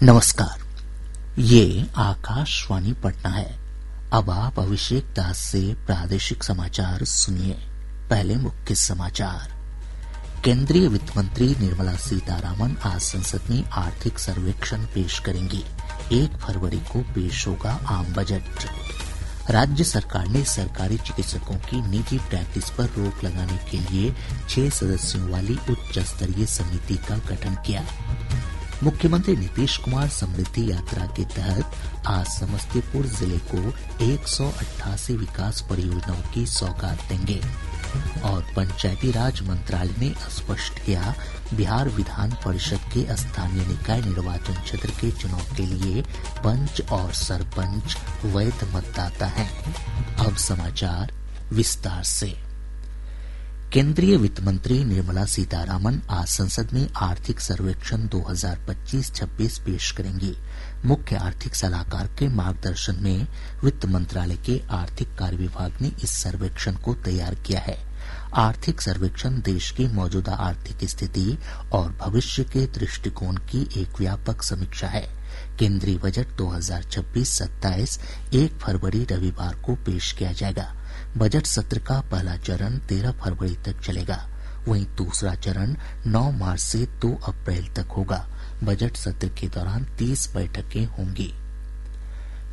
नमस्कार। ये आकाशवाणी पटना है। अब आप अभिषेक दास से प्रादेशिक समाचार सुनिए। पहले मुख्य समाचार। केंद्रीय वित्त मंत्री निर्मला सीतारामन आज संसद में आर्थिक सर्वेक्षण पेश करेंगी। 1 फरवरी को पेश होगा आम बजट। राज्य सरकार ने सरकारी चिकित्सकों की निजी प्रैक्टिस पर रोक लगाने के लिए 6 सदस्यों वाली उच्च स्तरीय समिति का गठन किया। मुख्यमंत्री नीतीश कुमार समृद्धि यात्रा के तहत आज समस्तीपुर जिले को 188 विकास परियोजनाओं की सौगात देंगे। और पंचायती राज मंत्रालय ने स्पष्ट किया, बिहार विधान परिषद के स्थानीय निकाय निर्वाचन क्षेत्र के चुनाव के लिए पंच और सरपंच वैध मतदाता हैं। अब समाचार विस्तार से। केंद्रीय वित्त मंत्री निर्मला सीतारामन आज संसद में आर्थिक सर्वेक्षण 2025-26 पेश करेंगी। मुख्य आर्थिक सलाहकार के मार्गदर्शन में वित्त मंत्रालय के आर्थिक कार्य विभाग ने इस सर्वेक्षण को तैयार किया है। आर्थिक सर्वेक्षण देश की मौजूदा आर्थिक स्थिति और भविष्य के दृष्टिकोण की एक व्यापक समीक्षा है। केंद्रीय बजट 2026-27 1 फरवरी रविवार को पेश किया जाएगा। बजट सत्र का पहला चरण 13 फरवरी तक चलेगा। वहीं दूसरा चरण 9 मार्च से 2 अप्रैल तक होगा। बजट सत्र के दौरान 30 बैठकें होंगी।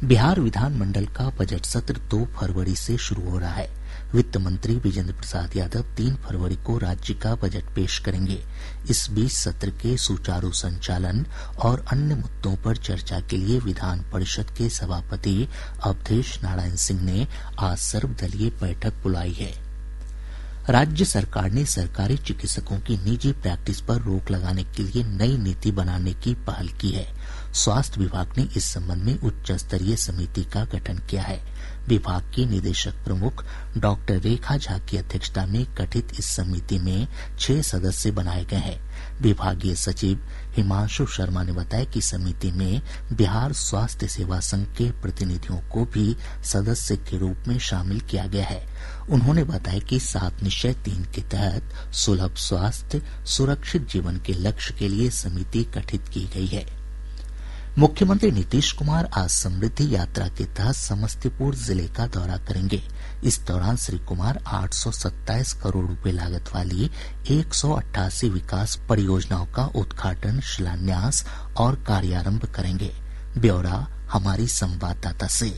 बिहार विधानमंडल का बजट सत्र 2 फरवरी से शुरू हो रहा है। वित्त मंत्री विजेंद्र प्रसाद यादव 3 फरवरी को राज्य का बजट पेश करेंगे। इस बीच सत्र के सुचारू संचालन और अन्य मुद्दों पर चर्चा के लिए विधान परिषद के सभापति अवधेश नारायण सिंह ने आज सर्वदलीय बैठक बुलाई है। राज्य सरकार ने सरकारी चिकित्सकों की निजी प्रैक्टिस पर रोक लगाने के लिए नई नीति बनाने की पहल की है। स्वास्थ्य विभाग ने इस संबंध में उच्च स्तरीय समिति का गठन किया है। विभाग की निदेशक प्रमुख डॉक्टर रेखा झा की अध्यक्षता में गठित इस समिति में 6 सदस्य बनाए गए हैं। विभागीय सचिव हिमांशु शर्मा ने बताया कि समिति में बिहार स्वास्थ्य सेवा संघ के प्रतिनिधियों को भी सदस्य के रूप में शामिल किया गया है। उन्होंने बताया कि 7 निश्चय 3 के तहत सुलभ स्वास्थ्य सुरक्षित जीवन के लक्ष्य के लिए समिति गठित की गई है। मुख्यमंत्री नीतीश कुमार आज समृद्धि यात्रा के तहत समस्तीपुर जिले का दौरा करेंगे। इस दौरान श्री कुमार 827 करोड़ रुपए लागत वाली 188 विकास परियोजनाओं का उद्घाटन, शिलान्यास और कार्यारंभ करेंगे। ब्यौरा हमारी संवाददाता से।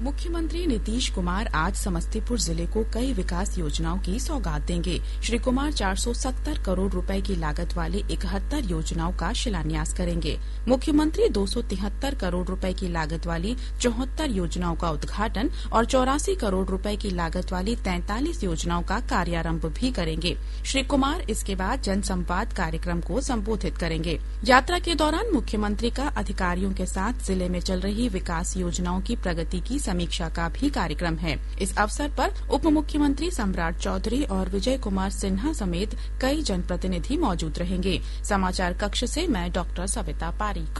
मुख्यमंत्री नीतीश कुमार आज समस्तीपुर जिले को कई विकास योजनाओं की सौगात देंगे। श्री कुमार 470 करोड़ रुपए की लागत वाली 71 योजनाओं का शिलान्यास करेंगे। मुख्यमंत्री 273 करोड़ रुपए की लागत वाली 74 योजनाओं का उद्घाटन और 84 करोड़ रुपए की लागत वाली 43 योजनाओं का कार्यारंभ भी करेंगे। श्री कुमार इसके बाद जनसंवाद कार्यक्रम को संबोधित करेंगे। यात्रा के दौरान मुख्यमंत्री का अधिकारियों के साथ जिले में चल रही विकास योजनाओं की प्रगति की समीक्षा का भी कार्यक्रम है। इस अवसर पर उप मुख्यमंत्री सम्राट चौधरी और विजय कुमार सिन्हा समेत कई जनप्रतिनिधि मौजूद रहेंगे। समाचार कक्ष से मैं डॉक्टर सविता पारीक।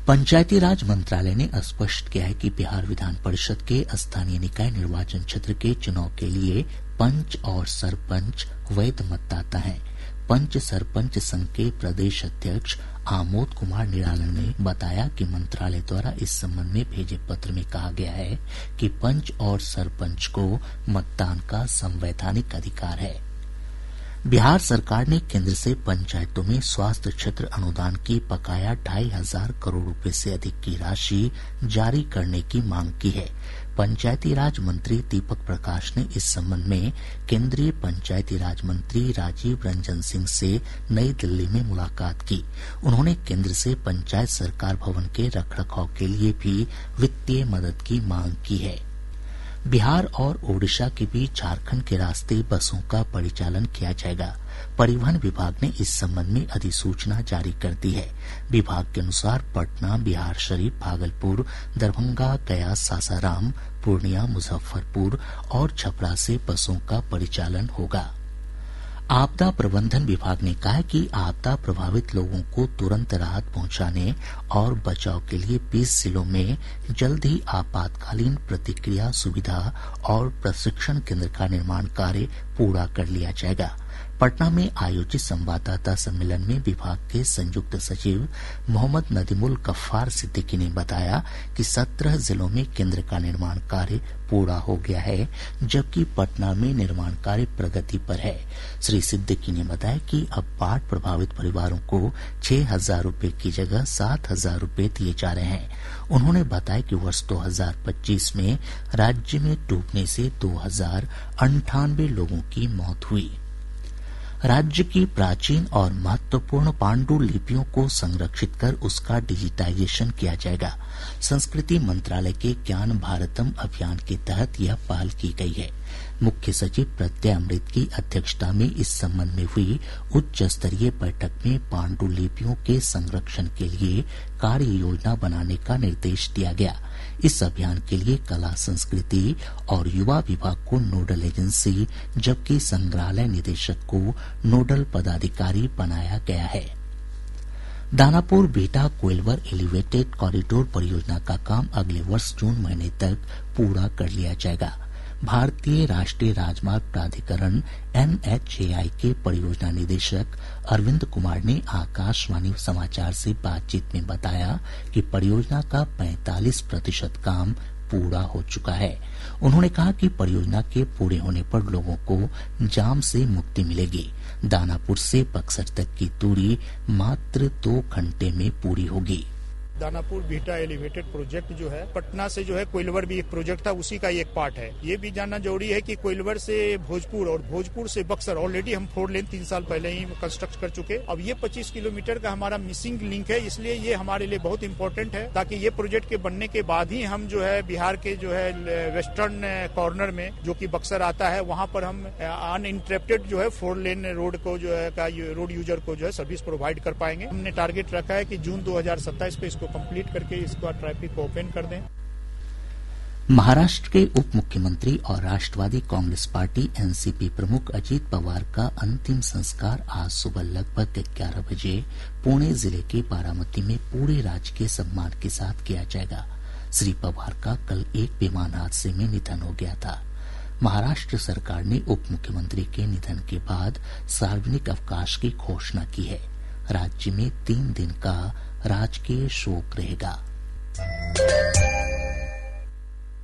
पंचायती राज मंत्रालय ने स्पष्ट किया है कि बिहार विधान परिषद के स्थानीय निकाय निर्वाचन क्षेत्र के चुनाव के लिए पंच और सरपंच वैध मतदाता हैं। पंच सरपंच संघ के प्रदेश अध्यक्ष आमोद कुमार निराला ने बताया कि मंत्रालय द्वारा इस संबंध में भेजे पत्र में कहा गया है कि पंच और सरपंच को मतदान का संवैधानिक अधिकार है। बिहार सरकार ने केंद्र से पंचायतों में स्वास्थ्य क्षेत्र अनुदान की बकाया 2,500 करोड़ रुपए से अधिक की राशि जारी करने की मांग की है। पंचायती राज मंत्री दीपक प्रकाश ने इस संबंध में केंद्रीय पंचायती राज मंत्री राजीव रंजन सिंह से नई दिल्ली में मुलाकात की। उन्होंने केंद्र से पंचायत सरकार भवन के रखरखाव के लिए भी वित्तीय मदद की मांग की है। बिहार और ओडिशा के बीच झारखंड के रास्ते बसों का परिचालन किया जाएगा। परिवहन विभाग ने इस संबंध में अधिसूचना जारी कर दी है। विभाग के अनुसार पटना, बिहारशरीफ, भागलपुर, दरभंगा, गया, सासाराम, पूर्णिया, मुजफ्फरपुर और छपरा से बसों का परिचालन होगा। आपदा प्रबंधन विभाग ने कहा है कि आपदा प्रभावित लोगों को तुरंत राहत पहुंचाने और बचाव के लिए 20 जिलों में जल्द ही आपातकालीन प्रतिक्रिया सुविधा और प्रशिक्षण केंद्र का निर्माण कार्य पूरा कर लिया जाएगा। पटना में आयोजित संवाददाता सम्मेलन में विभाग के संयुक्त सचिव मोहम्मद नदीमुल गफ्फार सिद्दीकी ने बताया कि 17 जिलों में केंद्र का निर्माण कार्य पूरा हो गया है, जबकि पटना में निर्माण कार्य प्रगति पर है। श्री सिद्दीकी ने बताया कि अब बाढ़ प्रभावित परिवारों को 6,000 रूपये की जगह 7,000 रूपये दिए जा रहे हैं। उन्होंने बताया कि वर्ष 2025 में राज्य में डूबने से 2,098 लोगों की मौत हुई। राज्य की प्राचीन और महत्वपूर्ण पांडुलिपियों को संरक्षित कर उसका डिजिटाइजेशन किया जाएगा। संस्कृति मंत्रालय के ज्ञान भारतम अभियान के तहत यह पहल की गई है। मुख्य सचिव प्रत्यय अमृत की अध्यक्षता में इस संबंध में हुई उच्च स्तरीय बैठक में पांडुलिपियों के संरक्षण के लिए कार्य योजना बनाने का निर्देश दिया गया। इस अभियान के लिए कला संस्कृति और युवा विभाग को नोडल एजेंसी, जबकि संग्रहालय निदेशक को नोडल पदाधिकारी बनाया गया है। दानापुर बिहटा कोइलवर एलिवेटेड कॉरिडोर परियोजना का काम अगले वर्ष जून महीने तक पूरा कर लिया जाएगा। भारतीय राष्ट्रीय राजमार्ग प्राधिकरण NHAI के परियोजना निदेशक अरविंद कुमार ने आकाशवाणी समाचार से बातचीत में बताया कि परियोजना का 45% काम पूरा हो चुका है। उन्होंने कहा कि परियोजना के पूरे होने पर लोगों को जाम से मुक्ति मिलेगी। दानापुर से बक्सर तक की दूरी मात्र 2 घंटे में पूरी होगी। दानापुर बिहटा एलिवेटेड प्रोजेक्ट जो है, पटना से जो है कोइलवर भी एक प्रोजेक्ट था, उसी का एक पार्ट है। ये भी जानना जरूरी है कि कोइलवर से भोजपुर और भोजपुर से बक्सर ऑलरेडी हम 4 लेन 3 साल पहले ही कंस्ट्रक्ट कर चुके। अब ये 25 किलोमीटर का हमारा मिसिंग लिंक है, इसलिए ये हमारे लिए बहुत इंपॉर्टेंट है, ताकि ये प्रोजेक्ट के बनने के बाद ही हम जो है बिहार के जो है वेस्टर्न कॉर्नर में जो कि बक्सर आता है, वहां पर हम अनइंटरप्टेड जो है 4 लेन रोड को जो है रोड यूजर को जो है सर्विस प्रोवाइड कर पाएंगे। हमने टारगेट रखा है कि जून 2027 को इसको कंप्लीट करके इसका ट्रैफिक को ओपन कर दें। महाराष्ट्र के उप मुख्यमंत्री और राष्ट्रवादी कांग्रेस पार्टी एनसीपी प्रमुख अजीत पवार का अंतिम संस्कार आज सुबह लगभग 11 बजे पुणे जिले के बारामती में पूरे राजकीय सम्मान के साथ किया जाएगा। श्री पवार का कल एक विमान हादसे में निधन हो गया था। महाराष्ट्र सरकार ने उप मुख्यमंत्री के निधन के बाद सार्वजनिक अवकाश की घोषणा की है। राज्य में 3 दिन का राजकीय शोक रहेगा।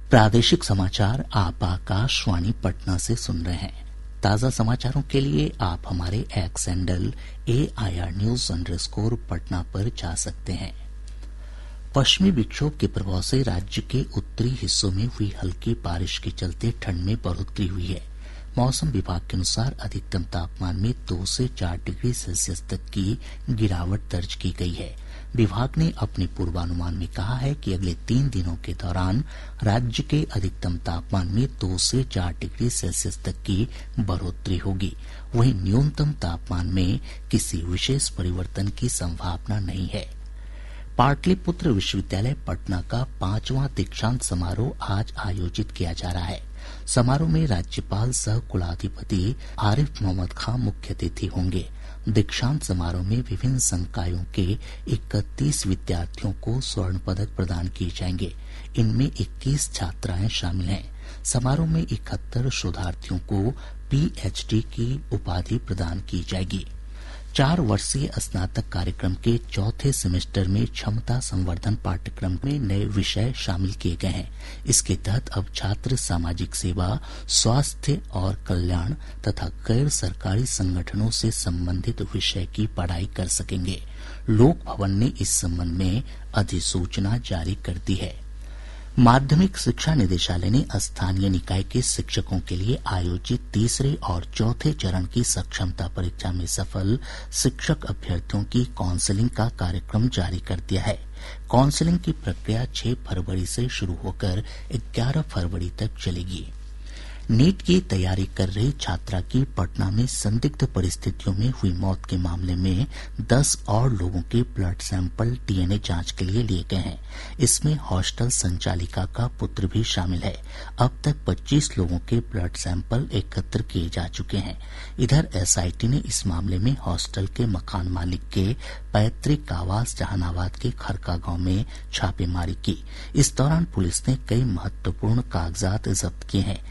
प्रादेशिक समाचार आप आकाशवाणी पटना से सुन रहे हैं। ताजा समाचारों के लिए आप हमारे x handle AIR News_ Patna पर जा सकते हैं। पश्चिमी विक्षोभ के प्रभाव से राज्य के उत्तरी हिस्सों में हुई हल्की बारिश के चलते ठंड में बढ़ोतरी हुई है। मौसम विभाग के अनुसार अधिकतम तापमान में 2 से 4 डिग्री सेल्सियस तक की गिरावट दर्ज की गई है। विभाग ने अपने पूर्वानुमान में कहा है कि अगले 3 दिनों के दौरान राज्य के अधिकतम तापमान में 2 से 4 डिग्री सेल्सियस तक की बढ़ोतरी होगी। वहीं न्यूनतम तापमान में किसी विशेष परिवर्तन की संभावना नहीं है। पाटलिपुत्र विश्वविद्यालय पटना का 5वां दीक्षांत समारोह आज आयोजित किया जा रहा है। समारोह में राज्यपाल सह कुलाधिपति आरिफ मोहम्मद खान मुख्य अतिथि होंगे। दीक्षांत समारोह में विभिन्न संकायों के 31 विद्यार्थियों को स्वर्ण पदक प्रदान किए जाएंगे। इनमें 21 छात्राएं शामिल हैं। समारोह में 71 शोधार्थियों को PhD की उपाधि प्रदान की जाएगी। 4 वर्षीय स्नातक कार्यक्रम के 4थे सेमेस्टर में क्षमता संवर्धन पाठ्यक्रम में नए विषय शामिल किए गए हैं। इसके तहत अब छात्र सामाजिक सेवा, स्वास्थ्य और कल्याण तथा गैर सरकारी संगठनों से संबंधित विषय की पढ़ाई कर सकेंगे। लोक भवन ने इस संबंध में अधिसूचना जारी कर दी है। माध्यमिक शिक्षा निदेशालय ने स्थानीय निकाय के शिक्षकों के लिए आयोजित 3रे और 4थे चरण की सक्षमता परीक्षा में सफल शिक्षक अभ्यर्थियों की काउंसलिंग का कार्यक्रम जारी कर दिया है। काउंसलिंग की प्रक्रिया 6 फरवरी से शुरू होकर 11 फरवरी तक चलेगी। नीट की तैयारी कर रही छात्रा की पटना में संदिग्ध परिस्थितियों में हुई मौत के मामले में 10 और लोगों के ब्लड सैंपल DNA जांच के लिए लिए गए हैं। इसमें हॉस्टल संचालिका का पुत्र भी शामिल है। अब तक 25 लोगों के ब्लड सैंपल एकत्र किए जा चुके हैं। इधर SIT ने इस मामले में हॉस्टल के मकान मालिक के पैतृक आवास जहानाबाद के खरका गांव में छापेमारी की। इस दौरान पुलिस ने कई महत्वपूर्ण कागजात जब्त किए हैं।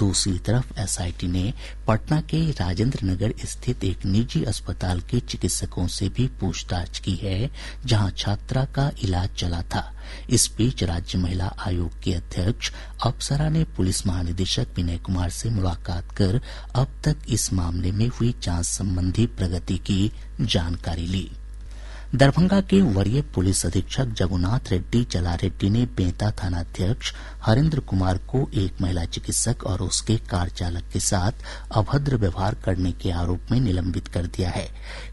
दूसरी तरफ एसआईटी ने पटना के राजेंद्र नगर स्थित एक निजी अस्पताल के चिकित्सकों से भी पूछताछ की है, जहां छात्रा का इलाज चला था। इस बीच राज्य महिला आयोग के अध्यक्ष अप्सरा ने पुलिस महानिदेशक विनय कुमार से मुलाकात कर अब तक इस मामले में हुई जांच संबंधी प्रगति की जानकारी ली। दरभंगा के वरीय पुलिस अधीक्षक जगुनाथ रेड्डी जलारेड्डी ने बेंता थानाध्यक्ष हरेंद्र कुमार को एक महिला चिकित्सक और उसके कार चालक के साथ अभद्र व्यवहार करने के आरोप में निलंबित कर दिया है।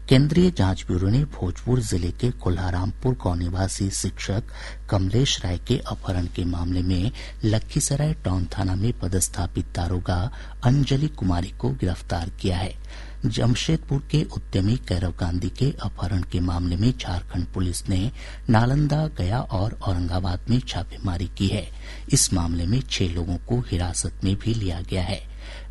केंद्रीय जांच ब्यूरो ने भोजपुर जिले के कोल्हारामपुर गांव निवासी शिक्षक कमलेश राय के अपहरण के मामले में लखीसराय टाउन थाना में पदस्थापित दारोगा अंजलि कुमारी को गिरफ्तार किया है। जमशेदपुर के उद्यमी कैरव गांधी के अपहरण के मामले में झारखंड पुलिस ने नालंदा, गया और औरंगाबाद में छापेमारी की है। इस मामले में 6 लोगों को हिरासत में भी लिया गया है।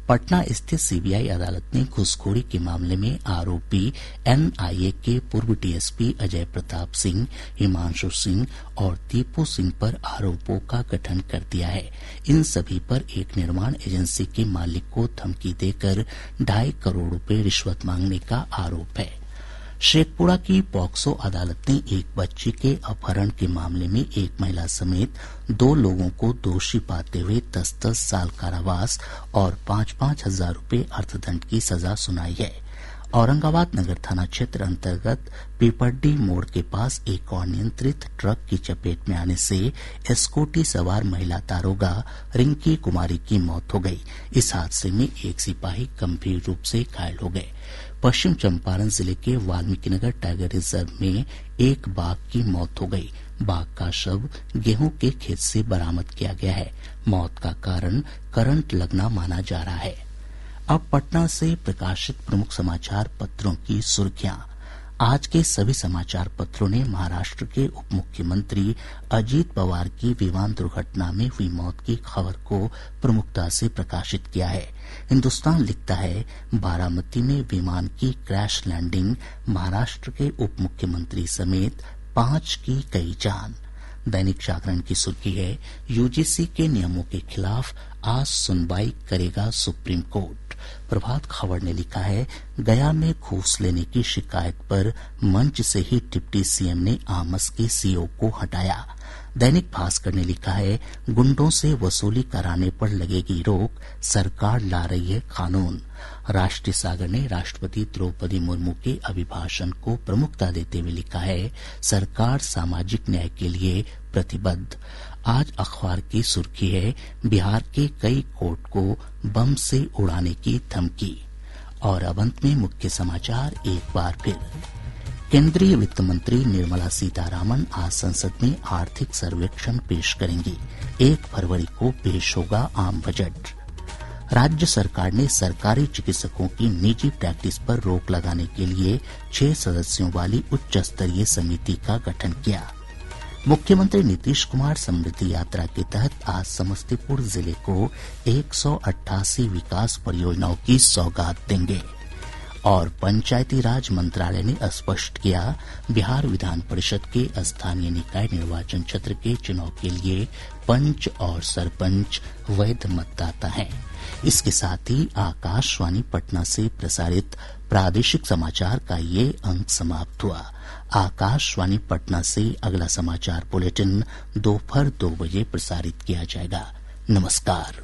पटना स्थित सीबीआई अदालत ने घूसखोरी के मामले में आरोपी एनआईए के पूर्व डीएसपी अजय प्रताप सिंह, हिमांशु सिंह और दीपू सिंह पर आरोपों का गठन कर दिया है। इन सभी पर एक निर्माण एजेंसी के मालिक को धमकी देकर 2.5 करोड़ रुपए रिश्वत मांगने का आरोप है। शेखपुरा की पॉक्सो अदालत ने एक बच्ची के अपहरण के मामले में एक महिला समेत 2 लोगों को दोषी पाते हुए 10-10 साल कारावास और 5-5 हजार रुपए अर्थदंड की सजा सुनाई है। औरंगाबाद नगर थाना क्षेत्र अंतर्गत पीपरडी मोड़ के पास एक अनियंत्रित ट्रक की चपेट में आने से स्कूटी सवार महिला दारोगा रिंकी कुमारी की मौत हो गई। इस हादसे में एक सिपाही गंभीर रूप से घायल हो गए। पश्चिम चंपारण जिले के वाल्मीकिनगर टाइगर रिजर्व में एक बाघ की मौत हो गई। बाघ का शव गेहूं के खेत से बरामद किया गया है। मौत का कारण करंट लगना माना जा रहा है। अब पटना से प्रकाशित प्रमुख समाचार पत्रों की सुर्खियां। आज के सभी समाचार पत्रों ने महाराष्ट्र के उप मुख्यमंत्री अजीत पवार की विमान दुर्घटना में हुई मौत की खबर को प्रमुखता से प्रकाशित किया है। हिन्दुस्तान लिखता है, बारामती में विमान की क्रैश लैंडिंग, महाराष्ट्र के उप मुख्यमंत्री समेत 5 की गई जान। दैनिक जागरण की सुर्खी है, यूजीसी के नियमों के खिलाफ आज सुनवाई करेगा सुप्रीम कोर्ट। प्रभात खबर ने लिखा है, गया में घूस लेने की शिकायत पर मंच से ही डिप्टी सीएम ने आमस के सीईओ को हटाया। दैनिक भास्कर ने लिखा है, गुंडों से वसूली कराने पर लगेगी रोक, सरकार ला रही है कानून। राष्ट्रीय सागर ने राष्ट्रपति द्रौपदी मुर्मू के अभिभाषण को प्रमुखता देते हुए लिखा है, सरकार सामाजिक न्याय के लिए प्रतिबद्ध। आज अखबार की सुर्खी है, बिहार के कई कोर्ट को बम से उड़ाने की धमकी। और अब अंत में मुख्य समाचार एक बार फिर। केंद्रीय वित्त मंत्री निर्मला सीतारामन आज संसद में आर्थिक सर्वेक्षण पेश करेंगी। 1 फरवरी को पेश होगा आम बजट। राज्य सरकार ने सरकारी चिकित्सकों की निजी प्रैक्टिस पर रोक लगाने के लिए 6 सदस्यों वाली उच्च स्तरीय समिति का गठन किया। मुख्यमंत्री नीतीश कुमार समृद्धि यात्रा के तहत आज समस्तीपुर जिले को 188 विकास परियोजनाओं की सौगात देंगे। और पंचायती राज मंत्रालय ने स्पष्ट किया, बिहार विधान परिषद के स्थानीय निकाय निर्वाचन क्षेत्र के चुनाव के लिए पंच और सरपंच वैध मतदाता हैं। इसके साथ ही आकाशवाणी पटना से प्रसारित प्रादेशिक समाचार का ये अंक समाप्त हुआ। आकाशवाणी पटना से अगला समाचार बुलेटिन दोपहर 2 बजे प्रसारित किया जाएगा। नमस्कार।